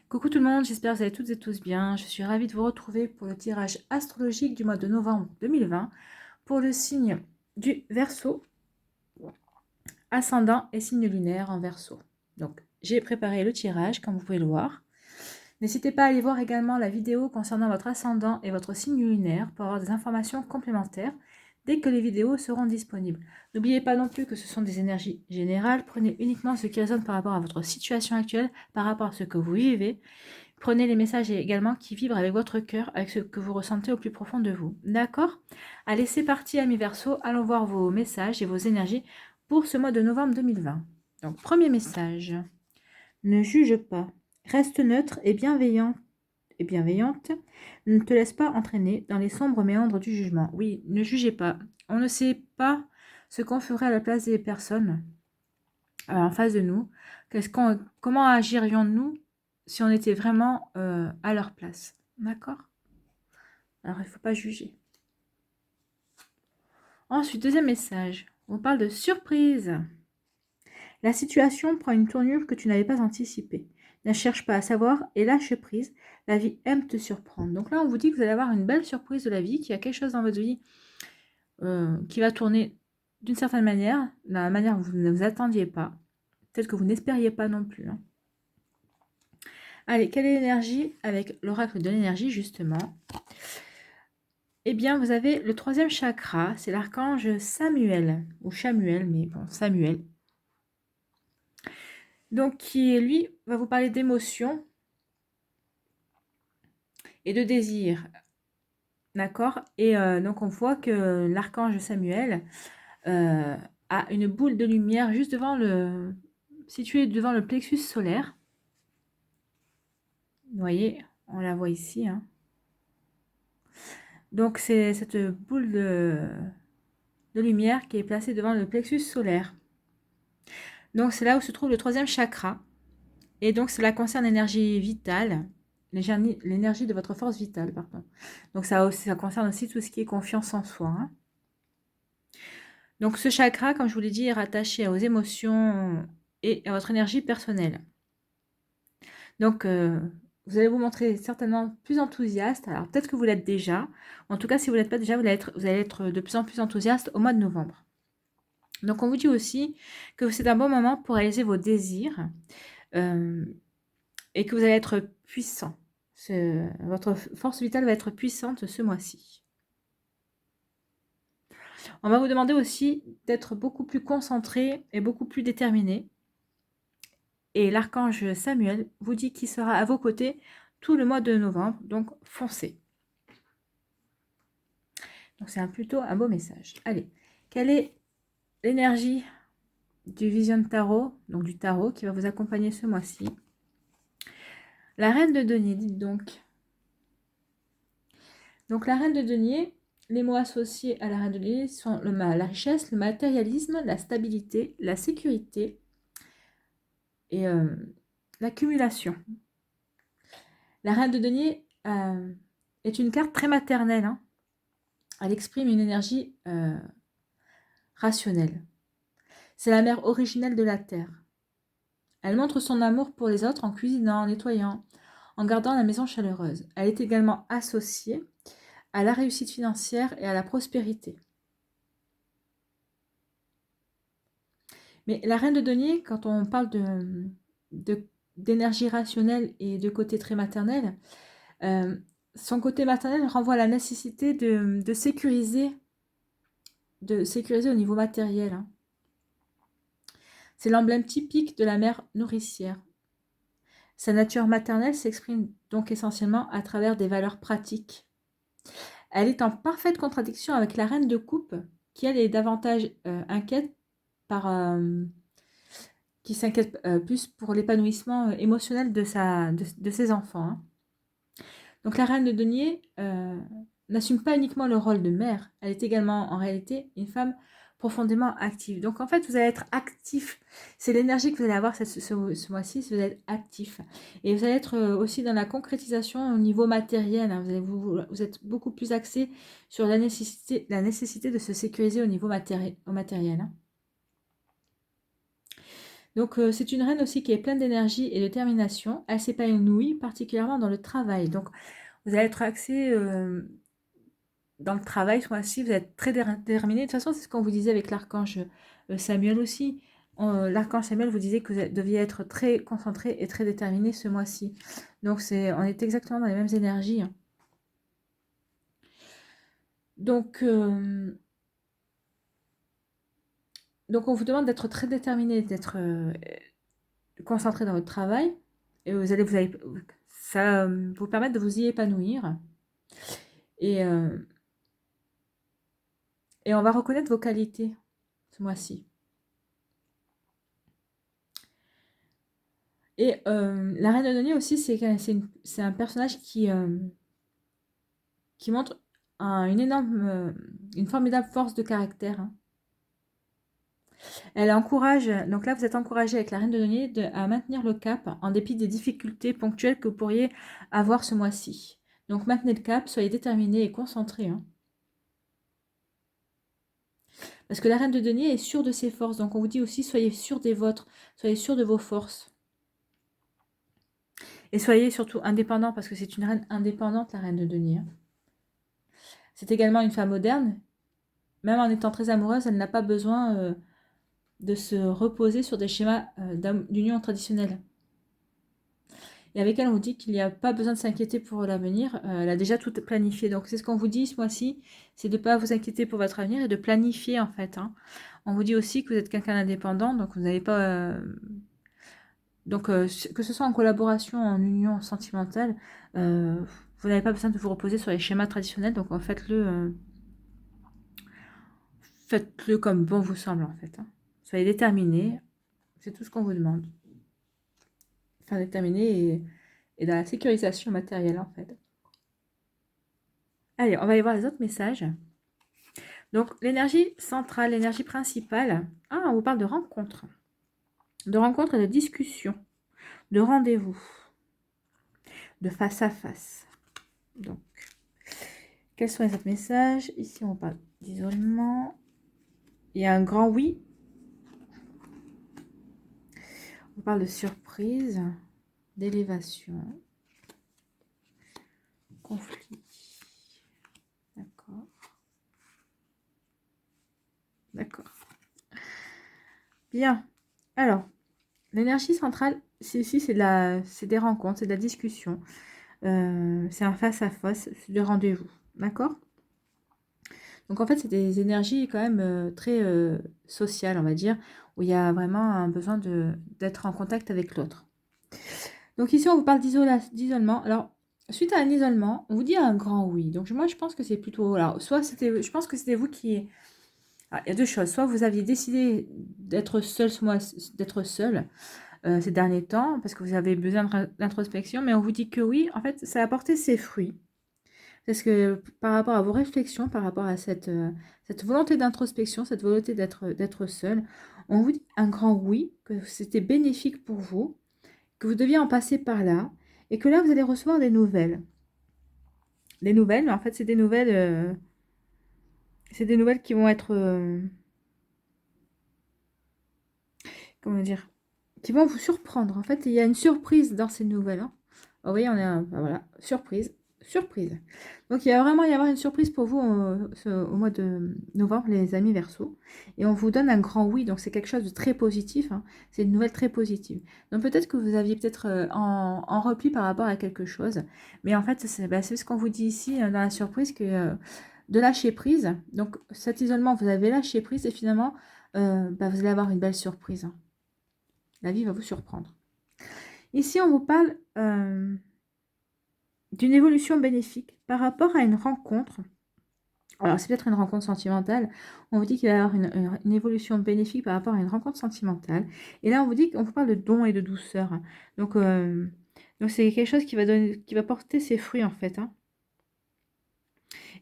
Coucou tout le monde, j'espère que vous allez toutes et tous bien. Je suis ravie de vous retrouver pour le tirage astrologique du mois de novembre 2020 pour le signe du Verseau, ascendant et signe lunaire en Verseau. Donc, j'ai préparé le tirage, comme vous pouvez le voir. N'hésitez pas à aller voir également la vidéo concernant votre ascendant et votre signe lunaire pour avoir des informations complémentaires dès que les vidéos seront disponibles. N'oubliez pas non plus que ce sont des énergies générales. Prenez uniquement ce qui résonne par rapport à votre situation actuelle, par rapport à ce que vous vivez. Prenez les messages également qui vibrent avec votre cœur, avec ce que vous ressentez au plus profond de vous. D'accord? Allez, c'est parti, amis Verseau. Allons voir vos messages et vos énergies pour ce mois de novembre 2020. Donc, premier message. Ne juge pas. Reste neutre et bienveillante. Ne te laisse pas entraîner dans les sombres méandres du jugement. Oui, ne jugez pas. On ne sait pas ce qu'on ferait à la place des personnes en face de nous. Comment agirions-nous si on était vraiment à leur place? D'accord? Alors, il ne faut pas juger. Ensuite, deuxième message. On parle de surprise. La situation prend une tournure que tu n'avais pas anticipée. Ne cherche pas à savoir et lâche prise. La vie aime te surprendre. Donc là, on vous dit que vous allez avoir une belle surprise de la vie, qu'il y a quelque chose dans votre vie qui va tourner d'une certaine manière, de la manière que vous ne vous attendiez pas. Peut-être que vous n'espériez pas non plus. Hein. Allez, quelle est l'énergie avec l'oracle de l'énergie, justement? Eh bien, vous avez le troisième chakra, c'est l'archange Samuel, ou Chamuel, mais bon, Samuel. Donc, qui, lui, va vous parler d'émotion et de désir. D'accord? Et donc, on voit que l'archange Samuel a une boule de lumière juste située devant le plexus solaire. Vous voyez, on la voit ici. Hein. Donc, c'est cette boule de lumière qui est placée devant le plexus solaire. Donc, c'est là où se trouve le troisième chakra. Et donc, cela concerne l'énergie vitale, l'énergie de votre force vitale, pardon. Donc, ça concerne aussi tout ce qui est confiance en soi. Hein. Donc, ce chakra, comme je vous l'ai dit, est rattaché aux émotions et à votre énergie personnelle. Donc, vous allez vous montrer certainement plus enthousiaste. Alors, peut-être que vous l'êtes déjà. En tout cas, si vous ne l'êtes pas déjà, vous allez être de plus en plus enthousiaste au mois de novembre. Donc, on vous dit aussi que c'est un bon moment pour réaliser vos désirs et que vous allez être puissant. Votre force vitale va être puissante ce mois-ci. On va vous demander aussi d'être beaucoup plus concentré et beaucoup plus déterminé. Et l'archange Samuel vous dit qu'il sera à vos côtés tout le mois de novembre, donc foncez. Donc c'est plutôt un beau message. Allez, quelle est l'énergie du Vision Tarot, donc du tarot, qui va vous accompagner ce mois-ci? La reine de denier, dites donc. Donc la reine de denier, les mots associés à la reine de denier sont la richesse, le matérialisme, la stabilité, la sécurité et l'accumulation. La reine de denier est une carte très maternelle. Hein. Elle exprime une énergie rationnelle. C'est la mère originelle de la terre. Elle montre son amour pour les autres en cuisinant, en nettoyant, en gardant la maison chaleureuse. Elle est également associée à la réussite financière et à la prospérité. Mais la reine de denier, quand on parle d'énergie rationnelle et de côté très maternel, son côté maternel renvoie à la nécessité de sécuriser au niveau matériel. Hein. C'est l'emblème typique de la mère nourricière. Sa nature maternelle s'exprime donc essentiellement à travers des valeurs pratiques. Elle est en parfaite contradiction avec la reine de coupe, qui elle est davantage inquiète qui s'inquiète plus pour l'épanouissement émotionnel de ses enfants. Hein. Donc la reine de denier n'assume pas uniquement le rôle de mère, elle est également en réalité une femme profondément active. Donc en fait, vous allez être actif. C'est l'énergie que vous allez avoir ce mois-ci, vous allez être actif. Et vous allez être aussi dans la concrétisation au niveau matériel. Hein. Vous êtes beaucoup plus axé sur la nécessité de se sécuriser au niveau matériel. Hein. Donc, c'est une reine aussi qui est pleine d'énergie et de détermination. Elle s'épanouit particulièrement dans le travail. Donc, vous allez être axé dans le travail ce mois-ci. Vous êtes très déterminé. De toute façon, c'est ce qu'on vous disait avec l'archange Samuel aussi. L'archange Samuel vous disait que vous deviez être très concentré et très déterminé ce mois-ci. Donc, on est exactement dans les mêmes énergies, hein. Donc, on vous demande d'être très déterminé, d'être concentré dans votre travail. Et ça vous permettre de vous y épanouir. Et on va reconnaître vos qualités ce mois-ci. Et la reine de denier aussi, c'est un personnage qui montre une formidable force de caractère, hein. Elle encourage, donc là vous êtes encouragé avec la reine de denier à maintenir le cap en dépit des difficultés ponctuelles que vous pourriez avoir ce mois-ci. Donc maintenez le cap, soyez déterminé et concentré, hein. Parce que la reine de denier est sûre de ses forces. Donc on vous dit aussi, soyez sûr des vôtres, soyez sûr de vos forces. Et soyez surtout indépendant, parce que c'est une reine indépendante, la reine de denier. C'est également une femme moderne. Même en étant très amoureuse, elle n'a pas besoin de se reposer sur des schémas d'union traditionnelle. Et avec elle, on vous dit qu'il n'y a pas besoin de s'inquiéter pour l'avenir. Elle a déjà tout planifié. Donc, c'est ce qu'on vous dit ce mois-ci, c'est de ne pas vous inquiéter pour votre avenir et de planifier, en fait, hein. On vous dit aussi que vous êtes quelqu'un d'indépendant, donc vous n'avez pas... que ce soit en collaboration, en union sentimentale, vous n'avez pas besoin de vous reposer sur les schémas traditionnels. Donc, faites-le comme bon vous semble, en fait, hein. Soyez déterminés. C'est tout ce qu'on vous demande. Enfin, déterminé et dans la sécurisation matérielle, en fait. Allez, on va aller voir les autres messages. Donc, l'énergie centrale, l'énergie principale. Ah, on vous parle de rencontres. De rencontres et de discussions. De rendez-vous. De face à face. Donc, quels sont les autres messages? Ici, on parle d'isolement. Il y a un grand oui. On parle de surprise, d'élévation, conflit. D'accord. D'accord. Bien. Alors, l'énergie centrale, c'est des rencontres, c'est de la discussion. C'est un face-à-face, c'est de rendez-vous. D'accord? Donc, en fait, c'est des énergies quand même très sociales, on va dire, où il y a vraiment un besoin d'être en contact avec l'autre. Donc, ici, on vous parle d'isolement. Alors, suite à un isolement, on vous dit un grand oui. Donc, moi, je pense que c'est plutôt... Alors, je pense que c'était vous qui... Alors, il y a deux choses. Soit vous aviez décidé d'être seul, ces derniers temps, parce que vous avez besoin d'introspection, mais on vous dit que oui, en fait, ça a apporté ses fruits. Parce que par rapport à vos réflexions, par rapport à cette volonté d'introspection, cette volonté d'être seul, on vous dit un grand oui, que c'était bénéfique pour vous, que vous deviez en passer par là, et que là, vous allez recevoir des nouvelles. Des nouvelles, mais en fait, c'est des nouvelles qui vont être... comment dire? Qui vont vous surprendre. En fait, il y a une surprise dans ces nouvelles, hein. Vous voyez, voilà, surprise. Donc, il va vraiment y avoir une surprise pour vous au mois de novembre, les amis Verseau. Et on vous donne un grand oui. Donc, c'est quelque chose de très positif, hein. C'est une nouvelle très positive. Donc, peut-être que vous aviez peut-être en repli par rapport à quelque chose. Mais en fait, c'est ce qu'on vous dit ici dans la surprise, que de lâcher prise. Donc, cet isolement, vous avez lâché prise et finalement, vous allez avoir une belle surprise, hein. La vie va vous surprendre. Ici, on vous parle d'une évolution bénéfique par rapport à une rencontre. Alors, c'est peut-être une rencontre sentimentale. On vous dit qu'il va y avoir une évolution bénéfique par rapport à une rencontre sentimentale. Et là, on vous parle de don et de douceur. Donc c'est quelque chose qui va porter ses fruits, en fait, hein.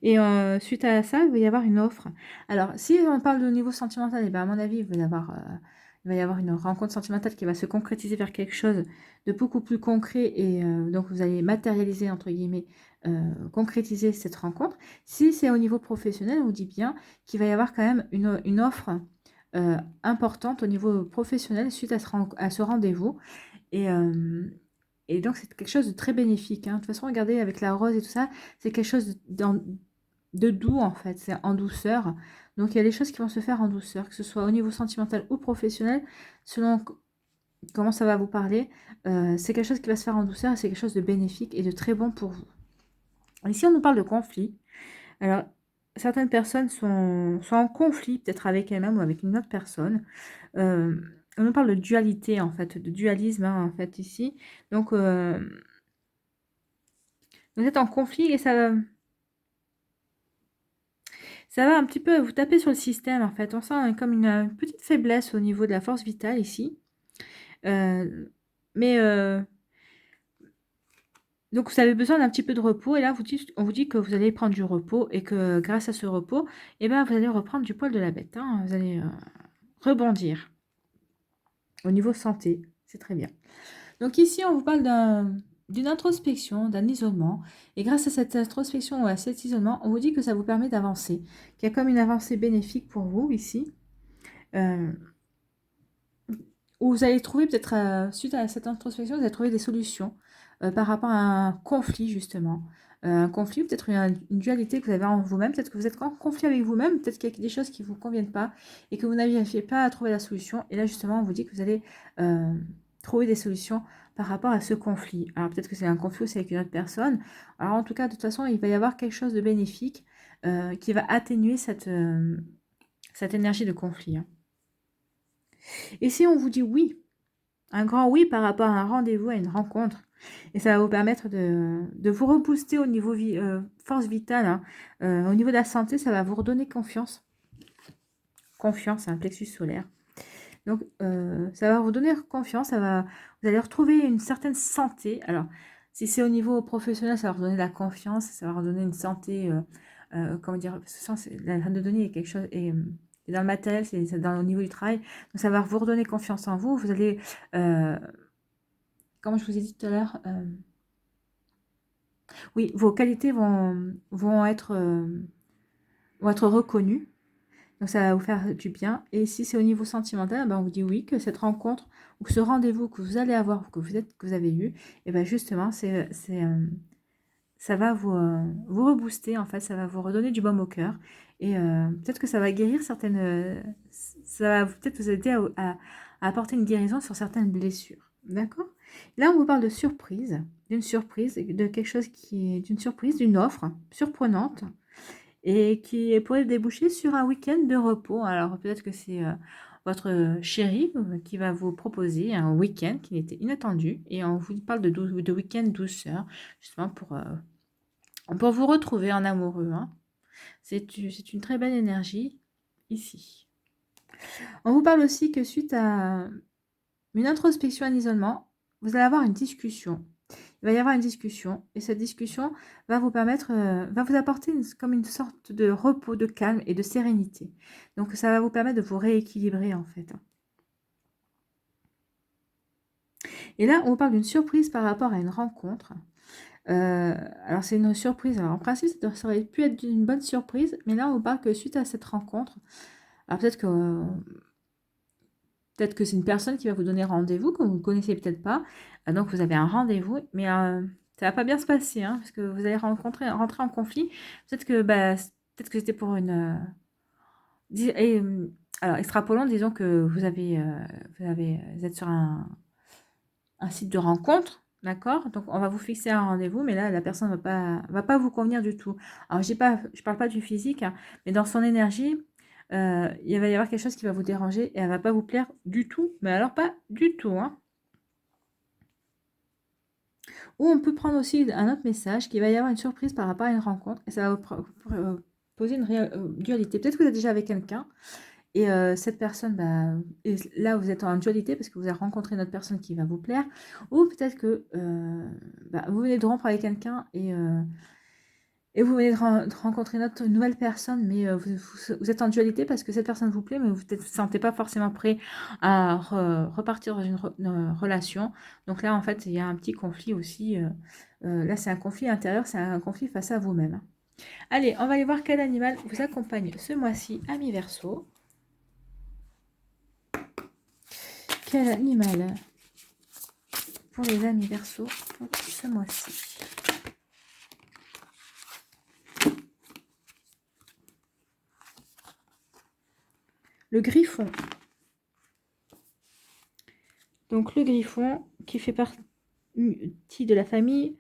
Et suite à ça, il va y avoir une offre. Alors, si on parle de niveau sentimental, et bien à mon avis, il va y avoir une rencontre sentimentale qui va se concrétiser vers quelque chose de beaucoup plus concret. Et donc, vous allez matérialiser, entre guillemets, concrétiser cette rencontre. Si c'est au niveau professionnel, on vous dit bien qu'il va y avoir quand même une offre importante au niveau professionnel suite à ce rendez-vous. Et, et donc, c'est quelque chose de très bénéfique, hein. De toute façon, regardez, avec la rose et tout ça, c'est quelque chose de doux, en fait. C'est en douceur. Donc, il y a des choses qui vont se faire en douceur, que ce soit au niveau sentimental ou professionnel, selon comment ça va vous parler. C'est quelque chose qui va se faire en douceur et c'est quelque chose de bénéfique et de très bon pour vous. Ici, on nous parle de conflit. Alors, certaines personnes sont en conflit, peut-être avec elles-mêmes ou avec une autre personne. On nous parle de dualité, en fait, de dualisme, hein, en fait, ici. Donc, vous êtes en conflit et ça va un petit peu vous taper sur le système, en fait. On sent comme une petite faiblesse au niveau de la force vitale, ici. Mais donc, vous avez besoin d'un petit peu de repos. Et là, on vous dit que vous allez prendre du repos et que grâce à ce repos, eh ben, vous allez reprendre du poil de la bête, hein. Vous allez rebondir au niveau santé. C'est très bien. Donc ici, on vous parle d'une introspection, d'un isolement. Et grâce à cette introspection ou à cet isolement, on vous dit que ça vous permet d'avancer. Qu'il y a comme une avancée bénéfique pour vous ici. Où vous allez trouver peut-être, suite à cette introspection, vous allez trouver des solutions par rapport à un conflit justement. Un conflit, peut-être une dualité que vous avez en vous-même, peut-être que vous êtes en conflit avec vous-même, peut-être qu'il y a des choses qui ne vous conviennent pas et que vous n'arrivez pas à trouver la solution. Et là justement, on vous dit que vous allez trouver des solutions par rapport à ce conflit. Alors peut-être que c'est un conflit aussi avec une autre personne. Alors en tout cas, de toute façon, il va y avoir quelque chose de bénéfique qui va atténuer cette énergie de conflit, hein. Et si on vous dit oui, un grand oui par rapport à un rendez-vous, à une rencontre, et ça va vous permettre de vous rebooster au niveau force vitale, hein. Au niveau de la santé, ça va vous redonner confiance. Confiance, un plexus solaire. Donc, ça va vous donner confiance, vous allez retrouver une certaine santé. Alors, si c'est au niveau professionnel, ça va vous donner de la confiance, ça va vous donner une santé, comment dire, la de donner est quelque chose, et dans le matériel, c'est au niveau du travail, donc ça va vous redonner confiance en vous. Vous allez, comme je vous ai dit tout à l'heure, oui, vos qualités vont être reconnues. Donc, ça va vous faire du bien. Et si c'est au niveau sentimental, ben, on vous dit oui, que cette rencontre ou que ce rendez-vous que vous allez avoir ou que vous avez eu, et ben justement, ça va vous rebooster, en fait. Ça va vous redonner du baume au cœur. Et peut-être que ça va guérir certaines... ça va peut-être vous aider à apporter une guérison sur certaines blessures. D'accord? Là, on vous parle de surprise, d'une surprise, de quelque chose qui est d'une surprise, d'une offre surprenante et qui pourrait déboucher sur un week-end de repos. Alors peut-être que c'est votre chéri qui va vous proposer un week-end qui était inattendu et on vous parle de week-end douceur, justement pour vous retrouver en amoureux, hein. C'est une très belle énergie ici. On vous parle aussi que suite à une introspection, un isolement, vous allez avoir une discussion. Il va y avoir une discussion et cette discussion va vous permettre, va vous apporter comme une sorte de repos, de calme et de sérénité. Donc ça va vous permettre de vous rééquilibrer, en fait. Et là, on vous parle d'une surprise par rapport à une rencontre. Alors c'est une surprise. Alors en principe, ça aurait pu être une bonne surprise, mais là on vous parle que suite à cette rencontre, alors peut-être que c'est une personne qui va vous donner rendez-vous que vous ne connaissez peut-être pas. Donc vous avez un rendez-vous, mais ça va pas bien se passer, hein, parce que vous allez rentrer en conflit. Peut-être que c'était pour une... alors extrapolons, disons que vous êtes sur un site de rencontre, d'accord? Donc on va vous fixer un rendez-vous, mais là la personne va pas vous convenir du tout. Alors je parle pas du physique, hein, mais dans son énergie, il va y avoir quelque chose qui va vous déranger et elle va pas vous plaire du tout, mais alors pas du tout, hein. Ou on peut prendre aussi un autre message, qu'il va y avoir une surprise par rapport à une rencontre, et ça va poser une dualité. Peut-être que vous êtes déjà avec quelqu'un, et cette personne, et là vous êtes en dualité parce que vous avez rencontré une autre personne qui va vous plaire, ou peut-être que vous venez de rompre avec quelqu'un et vous venez de rencontrer une nouvelle personne, mais vous êtes en dualité parce que cette personne vous plaît, mais vous ne vous sentez pas forcément prêt à repartir dans une relation. Donc là, en fait, il y a un petit conflit aussi. Là, c'est un conflit intérieur, c'est un conflit face à vous-même. Allez, on va aller voir quel animal vous accompagne ce mois-ci, ami Verseau. Quel animal pour les amis Verseau pour ce mois-ci? Le griffon. Donc le griffon qui fait partie de la famille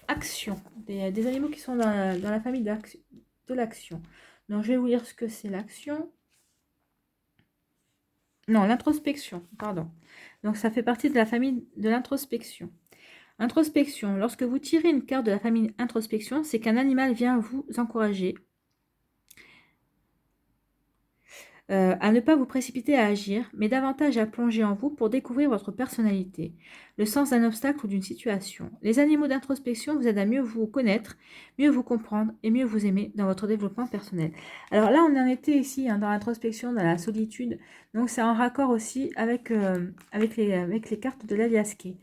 action, des animaux qui sont dans la famille de l'action. Donc je vais vous lire ce que c'est l'action. Non, l'introspection, pardon. Donc ça fait partie de la famille de l'introspection. Introspection, lorsque vous tirez une carte de la famille introspection, c'est qu'un animal vient vous encourager à ne pas vous précipiter à agir, mais davantage à plonger en vous pour découvrir votre personnalité, le sens d'un obstacle ou d'une situation. Les animaux d'introspection vous aident à mieux vous connaître, mieux vous comprendre et mieux vous aimer dans votre développement personnel. Alors là, on en était ici dans l'introspection, dans la solitude, donc c'est en raccord aussi avec les cartes de l'Aliasqué.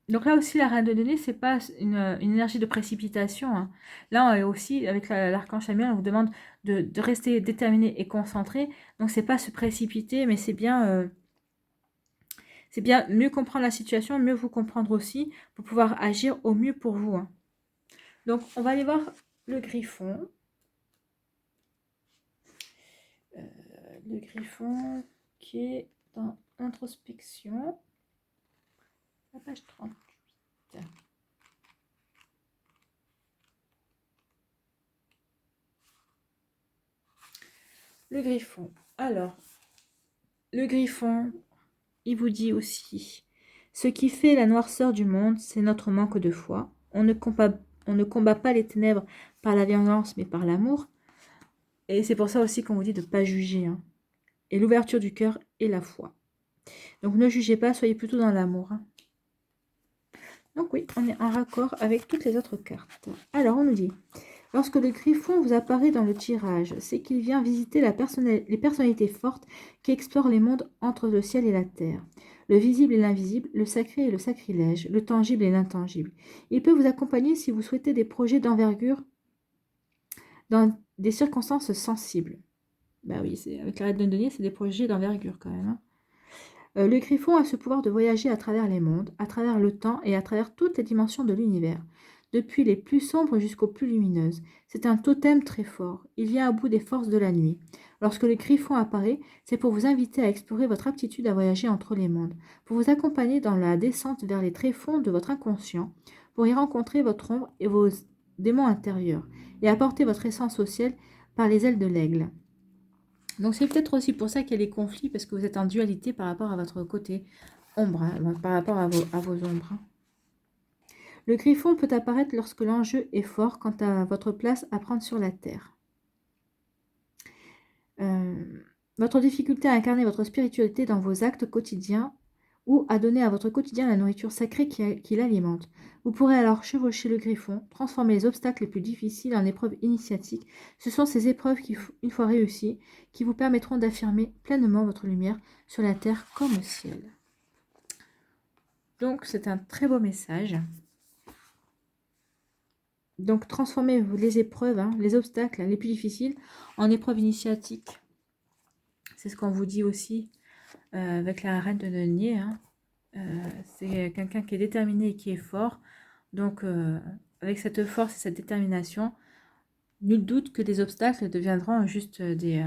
Donc là aussi, la reine de denier, c'est pas une énergie de précipitation. Hein. Là, on est aussi, avec l'archange Samuel, on vous demande de rester déterminé et concentré. Donc, c'est pas se précipiter, mais c'est bien mieux comprendre la situation, mieux vous comprendre aussi, pour pouvoir agir au mieux pour vous. Hein. Donc, on va aller voir le griffon. Le griffon qui est dans l'introspection. La page 38. Le griffon. Alors, le griffon, il vous dit aussi, ce qui fait la noirceur du monde, c'est notre manque de foi. On ne combat pas les ténèbres par la violence, mais par l'amour. Et c'est pour ça aussi qu'on vous dit de ne pas juger. Hein. Et l'ouverture du cœur et la foi. Donc ne jugez pas, soyez plutôt dans l'amour. Hein. Donc oui, on est en raccord avec toutes les autres cartes. Alors on nous dit, lorsque le griffon vous apparaît dans le tirage, c'est qu'il vient visiter les personnalités fortes qui explorent les mondes entre le ciel et la terre, le visible et l'invisible, le sacré et le sacrilège, le tangible et l'intangible. Il peut vous accompagner si vous souhaitez des projets d'envergure dans des circonstances sensibles. Bah oui, avec la reine de denier, c'est des projets d'envergure quand même. Hein. Le griffon a ce pouvoir de voyager à travers les mondes, à travers le temps et à travers toutes les dimensions de l'univers, depuis les plus sombres jusqu'aux plus lumineuses. C'est un totem très fort. Il vient à bout des forces de la nuit. Lorsque le griffon apparaît, c'est pour vous inviter à explorer votre aptitude à voyager entre les mondes, pour vous accompagner dans la descente vers les tréfonds de votre inconscient, pour y rencontrer votre ombre et vos démons intérieurs, et apporter votre essence au ciel par les ailes de l'aigle. Donc c'est peut-être aussi pour ça qu'il y a des conflits, parce que vous êtes en dualité par rapport à votre côté ombre, hein, par rapport à vos ombres. Hein. Le griffon peut apparaître lorsque l'enjeu est fort quant à votre place à prendre sur la terre. Votre difficulté à incarner votre spiritualité dans vos actes quotidiens ou à donner à votre quotidien la nourriture sacrée qui l'alimente. Vous pourrez alors chevaucher le griffon, transformer les obstacles les plus difficiles en épreuves initiatiques. Ce sont ces épreuves qui, une fois réussies, qui vous permettront d'affirmer pleinement votre lumière sur la terre comme au ciel. Donc c'est un très beau message. Donc transformez les épreuves, hein, les obstacles les plus difficiles en épreuves initiatiques. C'est ce qu'on vous dit aussi avec la reine de denier. Hein. C'est quelqu'un qui est déterminé et qui est fort. Donc, avec cette force et cette détermination, nul doute que des obstacles deviendront juste des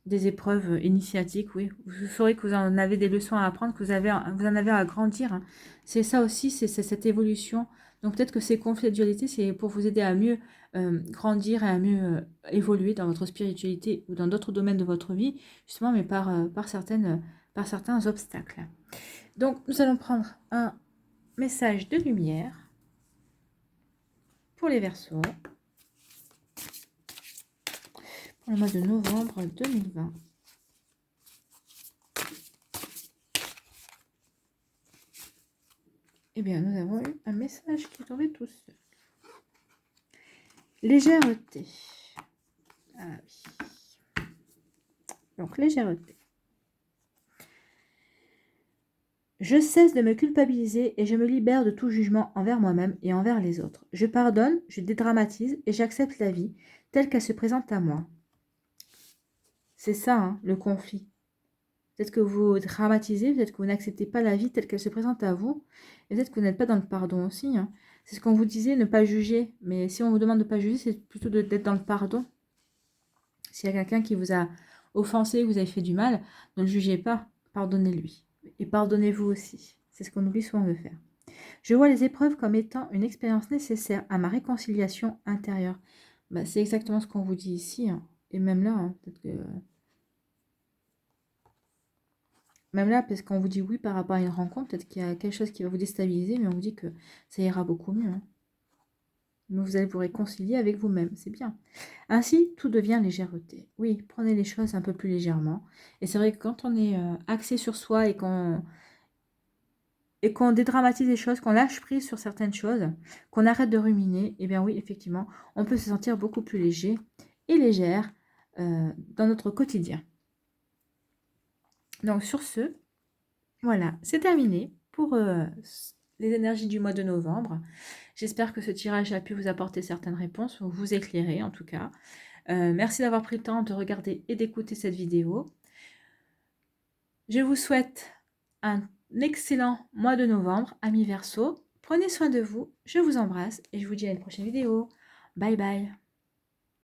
épreuves initiatiques. Oui, vous saurez que vous en avez des leçons à apprendre, que vous en avez à grandir. Hein. C'est ça aussi, c'est cette évolution. Donc, peut-être que ces conflits de dualité, c'est pour vous aider à mieux grandir et à mieux évoluer dans votre spiritualité ou dans d'autres domaines de votre vie, justement, mais par certains obstacles. Donc, nous allons prendre un message de lumière pour les Verseaux pour le mois de novembre 2020. Eh bien, nous avons eu un message qui est tombé tout seul. Légèreté. Ah oui. Donc, légèreté. Je cesse de me culpabiliser et je me libère de tout jugement envers moi-même et envers les autres. Je pardonne, je dédramatise et j'accepte la vie telle qu'elle se présente à moi. C'est ça, hein, le conflit. Peut-être que vous dramatisez, peut-être que vous n'acceptez pas la vie telle qu'elle se présente à vous, et peut-être que vous n'êtes pas dans le pardon aussi, hein. C'est ce qu'on vous disait, ne pas juger. Mais si on vous demande de ne pas juger, c'est plutôt d'être dans le pardon. S'il y a quelqu'un qui vous a offensé, vous avez fait du mal, ne le jugez pas, pardonnez-lui. Et pardonnez-vous aussi. C'est ce qu'on oublie souvent de faire. Je vois les épreuves comme étant une expérience nécessaire à ma réconciliation intérieure. Bah, c'est exactement ce qu'on vous dit ici, hein. Et même là, hein, peut-être que... Même là, parce qu'on vous dit oui par rapport à une rencontre, peut-être qu'il y a quelque chose qui va vous déstabiliser, mais on vous dit que ça ira beaucoup mieux, hein. Mais vous allez vous réconcilier avec vous-même, c'est bien. Ainsi, tout devient légèreté. Oui, prenez les choses un peu plus légèrement. Et c'est vrai que quand on est axé sur soi et qu'on dédramatise les choses, qu'on lâche prise sur certaines choses, qu'on arrête de ruminer, eh bien oui, effectivement, on peut se sentir beaucoup plus léger et légère dans notre quotidien. Donc sur ce, voilà, c'est terminé pour les énergies du mois de novembre. J'espère que ce tirage a pu vous apporter certaines réponses, ou vous éclairer en tout cas. Merci d'avoir pris le temps de regarder et d'écouter cette vidéo. Je vous souhaite un excellent mois de novembre, amis Verseau. Prenez soin de vous, je vous embrasse et je vous dis à une prochaine vidéo. Bye bye.